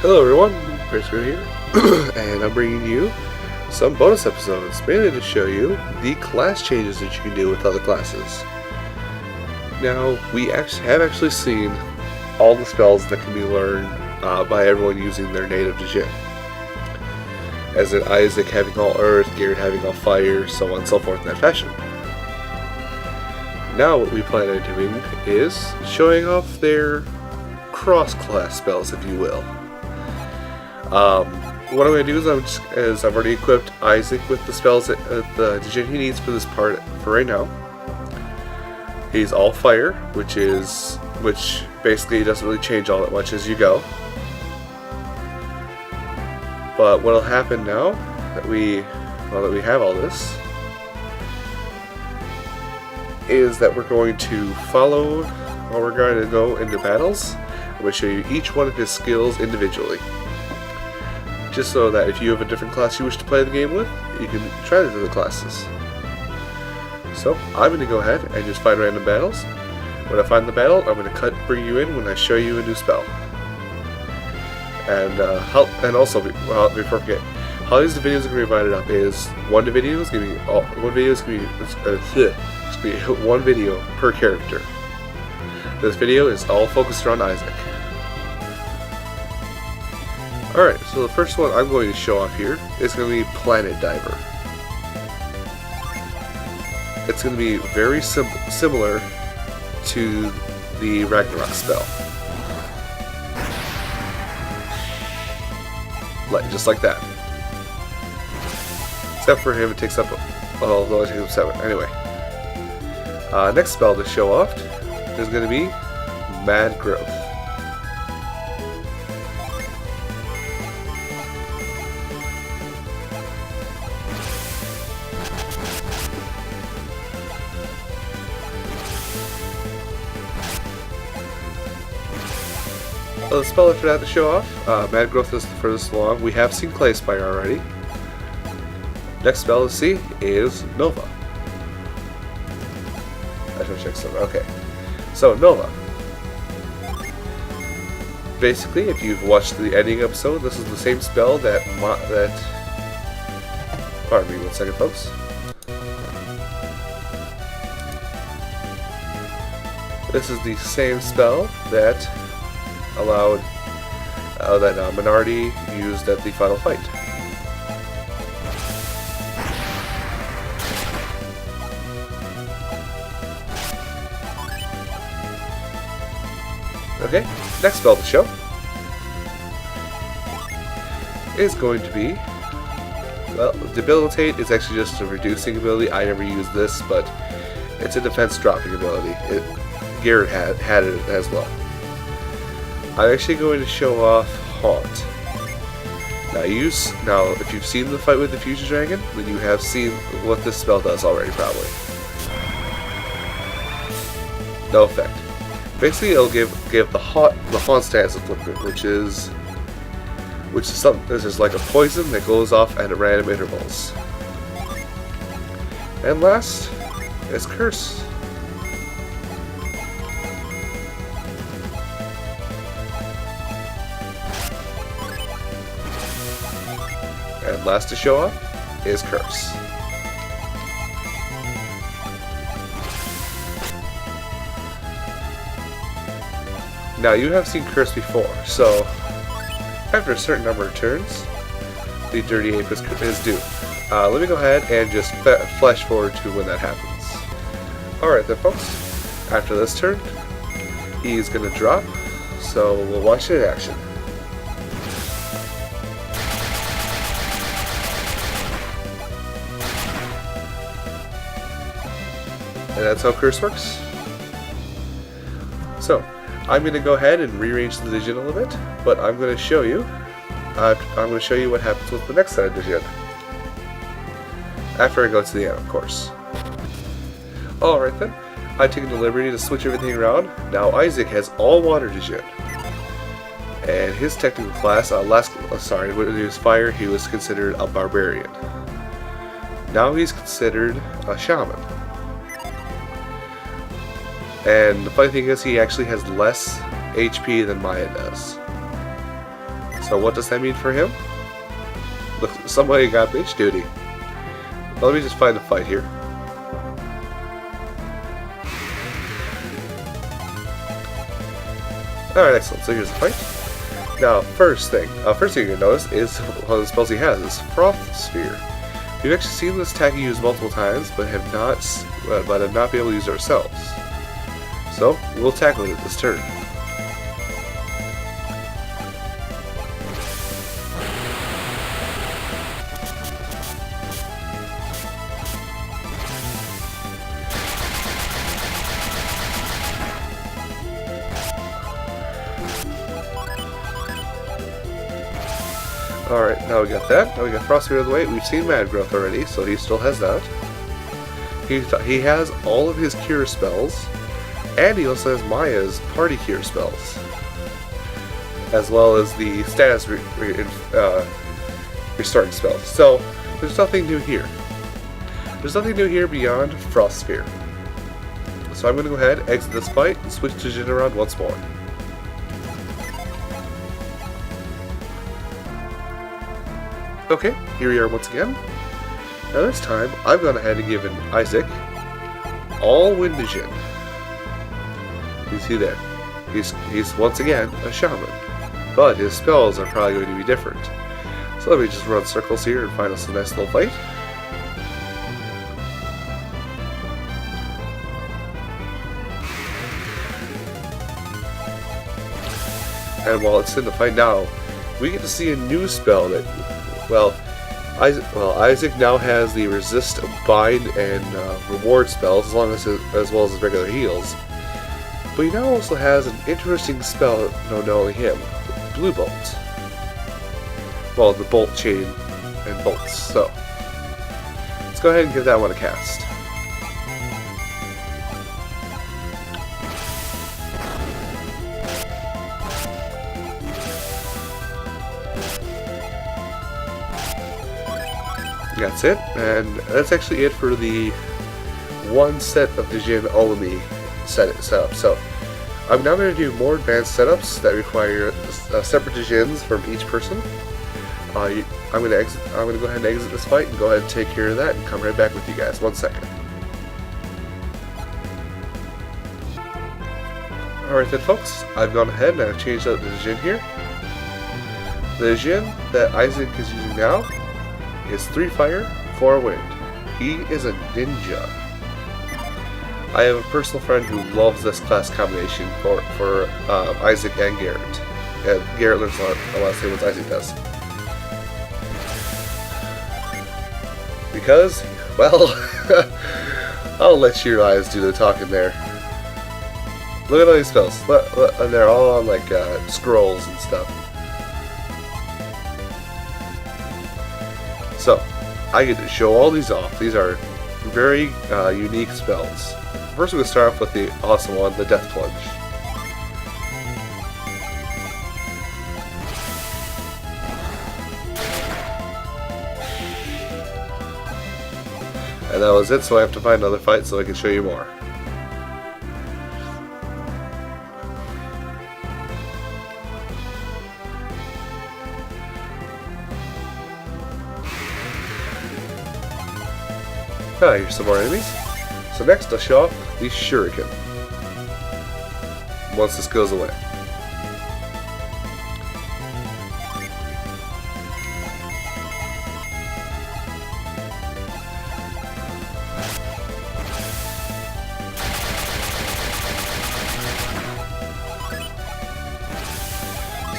Hello everyone, Chris here, and I'm bringing you some bonus episodes, mainly to show you the class changes that you can do with other classes. Now, we have actually seen all the spells that can be learned by everyone using their native Djinn. As in Isaac having all Earth, Garrett having all Fire, so on and so forth in that fashion. Now what we plan on doing is showing off their cross-class spells, if you will. What I'm going to do is I've already equipped Isaac with the spells that the Djinn he needs for this part for right now. He's all Fire, which basically doesn't really change all that much as you go. But what'll happen now that we have all this is that we're going to follow, or we're going to go into battles. I'm going to show you each one of his skills individually. Just so that if you have a different class you wish to play the game with, you can try the other classes. So, I'm going to go ahead and just find random battles. When I find the battle, I'm going to bring you in when I show you a new spell. And also, before I forget, how these videos are going to be divided up is one video is going to be one video per character. This video is all focused around Isaac. Alright, so the first one I'm going to show off here is going to be Planet Diver. It's going to be very similar to the Ragnarok spell. Just like that. Except for him, it takes up, although it takes up 7. Anyway. Next spell to show off is going to be Mad Growth. The spell after that to show off, Mad Growth is the furthest along. We have seen Clay Spire already. Next spell to see is Nova. I should check something. Okay. So, Nova. Basically, if you've watched the ending episode, this is the same spell that pardon me 1 second, folks. This is the same spell that allowed that Minardi used at the final fight. Okay, next spell to show is going to be, well, Debilitate is actually just a reducing ability. I never used this, but it's a defense dropping ability. Garrett had it as well. I'm actually going to show off Haunt. Now, if you've seen the fight with the Fusion Dragon, then you have seen what this spell does already, probably. No effect. Basically, it'll give the Haunt stance equipment, which is something. This is like a poison that goes off at random intervals. And last is Curse. And last to show off is Curse. Now, you have seen Curse before, so after a certain number of turns, the Dirty Ape is due. Let me go ahead and just flash forward to when that happens. Alright then, folks. After this turn, he's going to drop, so we'll watch it in action. And that's how Curse works. So, I'm going to go ahead and rearrange the Djinn a little bit, but I'm going to show you. I'm going to show you what happens with the next set of Djinn. After I go to the end, of course. Alright then, I've taken the liberty to switch everything around. Now Isaac has all Water Djinn. And his technical class, when he was Fire, he was considered a barbarian. Now he's considered a shaman. And the funny thing is, he actually has less HP than Maya does. So what does that mean for him? Look, somebody got bitch duty. Well, let me just find a fight here. Alright, excellent. So here's the fight. Now, first thing you're gonna notice is one of the spells he has is Froth Sphere. We've actually seen this attack used multiple times, but have not been able to use it ourselves. So we'll tackle it this turn. Alright, now we got that. Now we got Frost Sphere out of the way. We've seen Mad Growth already, so he still has that. He has all of his cure spells, and he also has Maya's party cure spells, as well as the status restarting spells. So, there's nothing new here. There's nothing new here beyond Frost Sphere. So I'm going to go ahead, exit this fight, and switch to Jin around once more. Okay, here we are once again. Now this time, I've gone ahead and given Isaac all Wind Jin. You see there, he's once again a shaman, but his spells are probably going to be different. So let me just run circles here and find us a nice little fight. And while it's in the fight now, we get to see a new spell that, Isaac now has the resist, bind, and reward spells, as well as his regular heals. But he now also has an interesting spell known to only him, Blue Bolt. Well, the bolt chain and bolts. So let's go ahead and give that one a cast. That's it, and that's actually it for the one set of the Jin Olami setup. So I'm now going to do more advanced setups that require separate Jins from each person. I'm going to go ahead and exit this fight and go ahead and take care of that and come right back with you guys. 1 second. Alright then folks, I've gone ahead and I've changed out the Jin here. The Jin that Isaac is using now is 3 fire, 4 wind. He is a ninja. I have a personal friend who loves this class combination for Isaac and Garrett. And Garrett learns a lot of the same as Isaac does. Because, well, I'll let your eyes do the talking there. Look at all these spells. And they're all on like scrolls and stuff. So, I get to show all these off. These are very unique spells. First we're going to start off with the awesome one, the Death Plunge. And that was it, so I have to find another fight so I can show you more. Here's some more enemies. So next I'll show off the Shuriken. Once this goes away.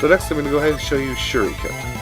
So next I'm going to go ahead and show you Shuriken.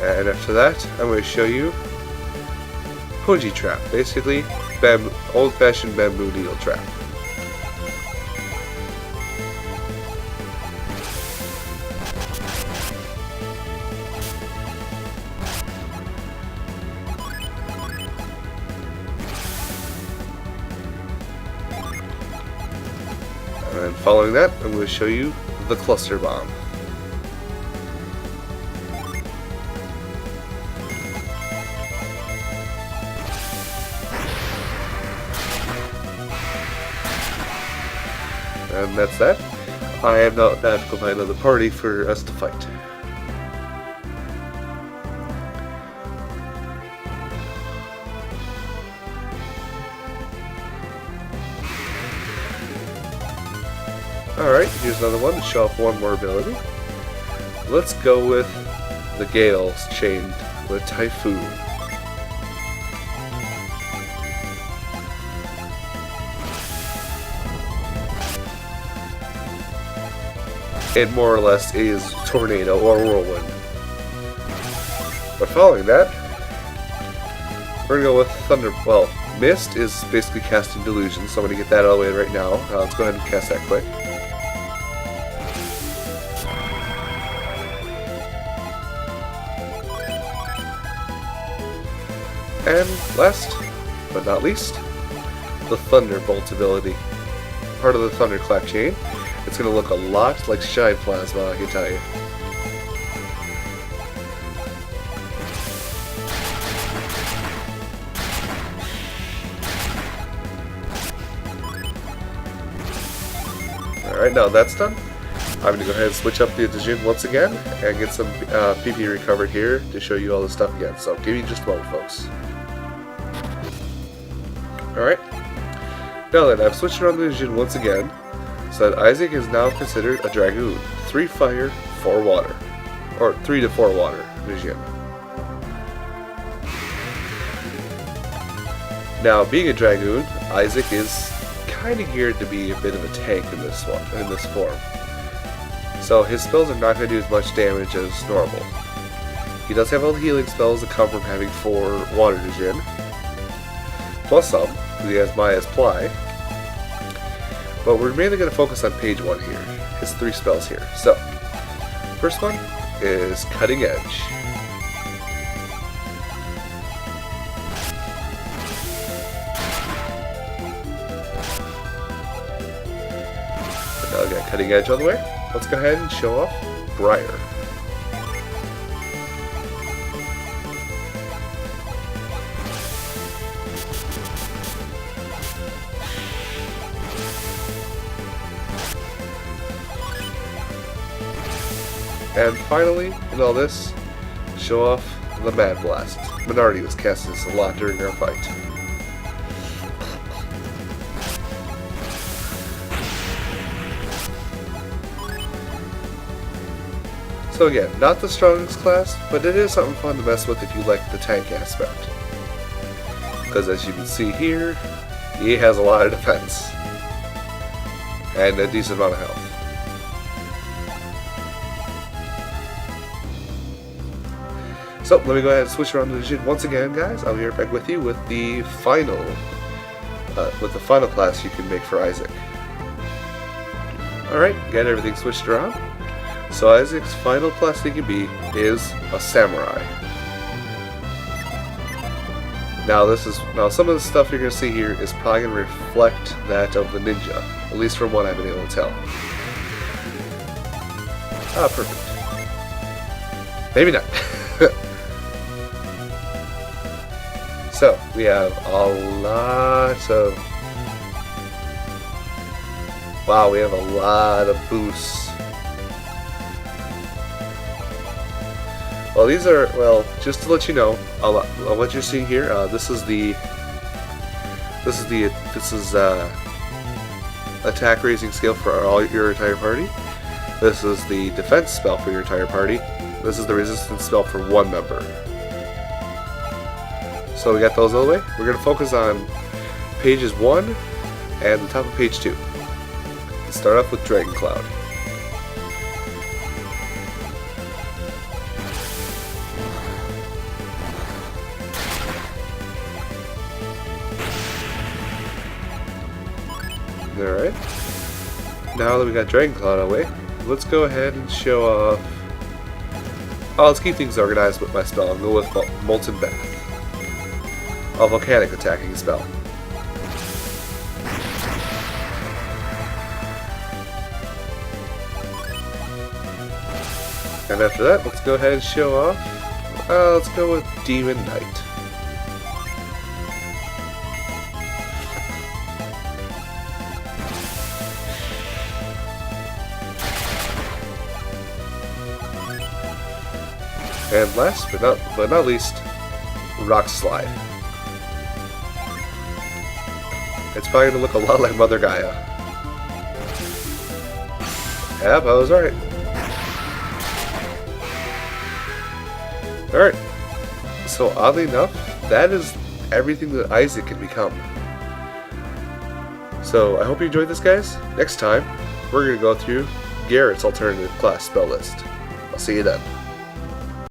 And after that, I'm going to show you Punji Trap, basically old-fashioned bamboo needle trap. And following that, I'm going to show you the Cluster Bomb. And that's that. I am now back with my another party for us to fight. Alright, here's another one to show off one more ability. Let's go with the Gales chained with Typhoon. It more or less is Tornado or Whirlwind. But following that, we're going to go with Thunder. Well, Mist is basically casting Delusion, so I'm going to get that out of the way right now. Let's go ahead and cast that quick. And last, but not least, the Thunderbolt ability. Part of the Thunderclap chain. It's going to look a lot like Shine Plasma, I can tell you. Alright, now that's done. I'm going to go ahead and switch up the Dragoon once again and get some PP recovered here to show you all this stuff again. So give me just a moment, folks. Alright, now then, I've switched around the Dragoon once again, so that Isaac is now considered a Dragoon. 3 fire, 4 water. Or 3 to 4 water Dragoon. Now, being a Dragoon, Isaac is kind of geared to be a bit of a tank in this form. So his spells are not going to do as much damage as normal. He does have all the healing spells that come from having 4 water Dragoon. Plus some, because he has Maya's Ply. But we're mainly going to focus on page 1 here, his 3 spells here. So, first one is Cutting Edge. And now we got Cutting Edge on the way. Let's go ahead and show off Briar. And finally, in all this, show off the Mad Blast. Minardi was casting this a lot during our fight. So again, not the strongest class, but it is something fun to mess with if you like the tank aspect. Because as you can see here, he has a lot of defense. And a decent amount of health. So, let me go ahead and switch around to the Dragoon once again, guys. I'll be right back with you with the final class you can make for Isaac. Alright, got everything switched around. So Isaac's final class he can be is a Samurai. Now some of the stuff you're going to see here is probably going to reflect that of the Ninja, at least from what I've been able to tell. Ah, perfect. Maybe not. So, we have a lot of... Wow, we have a lot of boosts. Well, these are, well, just to let you know, what you're seeing here, this is attack raising skill for your entire party. This is the defense spell for your entire party. This is the resistance spell for one member. So we got those all the way. We're going to focus on pages 1 and the top of page 2. Let's start off with Dragon Cloud. Alright. Now that we got Dragon Cloud out of the way, let's go ahead and show off... Oh, let's keep things organized with my spell. I'll go with Molten Bath. A volcanic attacking spell. And after that, let's go ahead and show off. Let's go with Demon Knight. And last but not least, Rock Slide. It's probably going to look a lot like Mother Gaia. Yep, I was right. Alright. So oddly enough, that is everything that Isaac can become. So I hope you enjoyed this, guys. Next time, we're going to go through Garrett's alternative class spell list. I'll see you then.